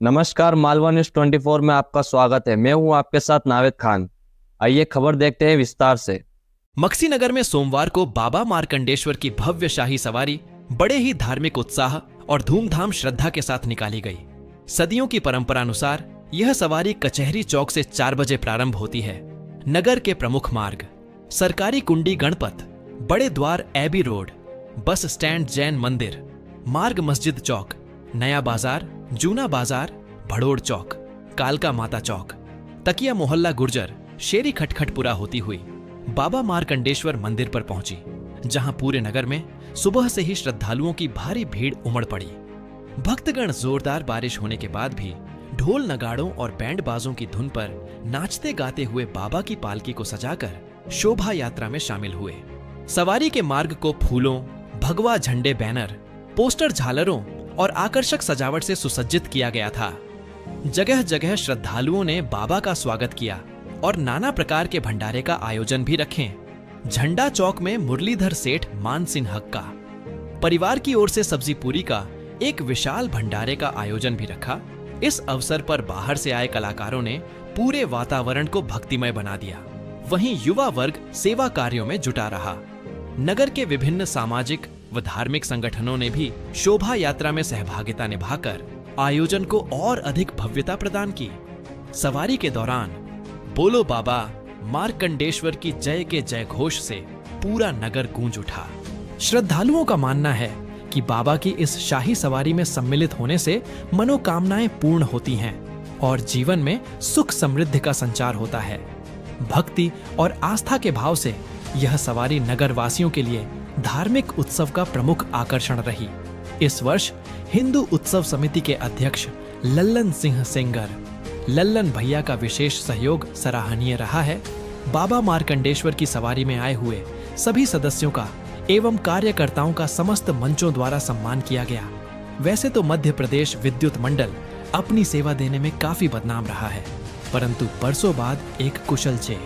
नमस्कार, मालवा न्यूज 24 में आपका स्वागत है। मैं हूं आपके साथ नावेद खान। आइए खबर देखते हैं विस्तार से। मक्सी नगर में सोमवार को बाबा मार्कंडेश्वर की भव्य शाही सवारी बड़े ही धार्मिक उत्साह और धूमधाम श्रद्धा के साथ निकाली गई। सदियों की परंपरा अनुसार यह सवारी कचहरी चौक से 4 बजे प्रारंभ होती है। नगर के प्रमुख मार्ग सरकारी कुंडी गणपत, बड़े द्वार AB road, bus stand Jain मंदिर, मार्ग मस्जिद चौक, नया बाजार, जूना बाजार, भड़ोड़ चौक, कालका माता चौक, तकिया मोहल्ला गुर्जर, शेरी खटखटपुरा होती हुई बाबा मार्कंडेश्वर मंदिर पर पहुंची, जहां पूरे नगर में सुबह से ही श्रद्धालुओं की भारी भीड़ उमड़ पड़ी। भक्तगण जोरदार बारिश होने के बाद भी ढोल नगाड़ों और बैंड बाजों की धुन पर नाचते गाते हुए बाबा की पालकी को सजाकर शोभा यात्रा में शामिल हुए। सवारी के मार्ग को फूलों, भगवा झंडे, बैनर, पोस्टर, झालरों और आकर्षक सजावट से सुसज्जित किया गया था। जगह जगह श्रद्धालुओं ने बाबा का स्वागत किया और नाना प्रकार के भंडारे का आयोजन भी रखे। झंडा चौक में मुरलीधर सेठ मान सिंह हक्का परिवार की ओर से सब्जी पूरी का एक विशाल भंडारे का आयोजन भी रखा। इस अवसर पर बाहर से आए कलाकारों ने पूरे वातावरण को भक्तिमय बना दिया। वहीं युवा वर्ग सेवा कार्यों में जुटा रहा। नगर के विभिन्न सामाजिक व धार्मिक संगठनों ने भी शोभा यात्रा में सहभागिता निभाकर आयोजन को और अधिक भव्यता प्रदान की। सवारी के दौरान बोलो बाबा मार्कंडेश्वर की जय के जय घोष से पूरा नगर गूंज उठा। श्रद्धालुओं का मानना है कि बाबा की इस शाही सवारी में सम्मिलित होने से मनोकामनाएं पूर्ण होती हैं और जीवन में सुख समृद्धि का संचार होता है। भक्ति और आस्था के भाव से यह सवारी नगर वासियों के लिए धार्मिक उत्सव का प्रमुख आकर्षण रही। इस वर्ष हिंदू उत्सव समिति के अध्यक्ष लल्लन सिंह सेंगर, लल्लन भैया का विशेष सहयोग सराहनीय रहा है। बाबा मार्कंडेश्वर की सवारी में आए हुए सभी सदस्यों का एवं कार्यकर्ताओं का समस्त मंचों द्वारा सम्मान किया गया। वैसे तो मध्य प्रदेश विद्युत मंडल अपनी सेवा देने में काफी बदनाम रहा है, परंतु बरसों बाद एक कुशल जे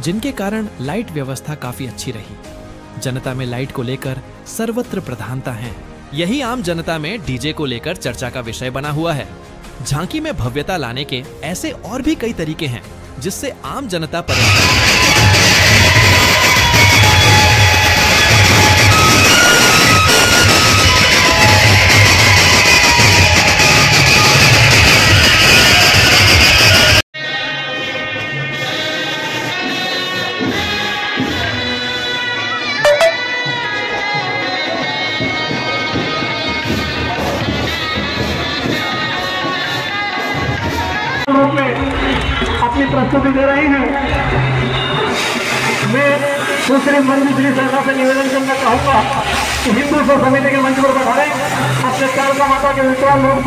जिनके कारण लाइट व्यवस्था काफी अच्छी रही। जनता में लाइट को लेकर सर्वत्र प्रधानता है। यही आम जनता में डीजे को लेकर चर्चा का विषय बना हुआ है। झांकी में भव्यता लाने के ऐसे और भी कई तरीके हैं जिससे आम जनता अपनी प्रस्तुति दे रही हैं। मैं दूसरे मंत्री सरकार से निवेदन करना चाहूँगा कि हिंदू उत्सव समिति के मंच पर पधारें। अपने कालका माता के विद्वान लोग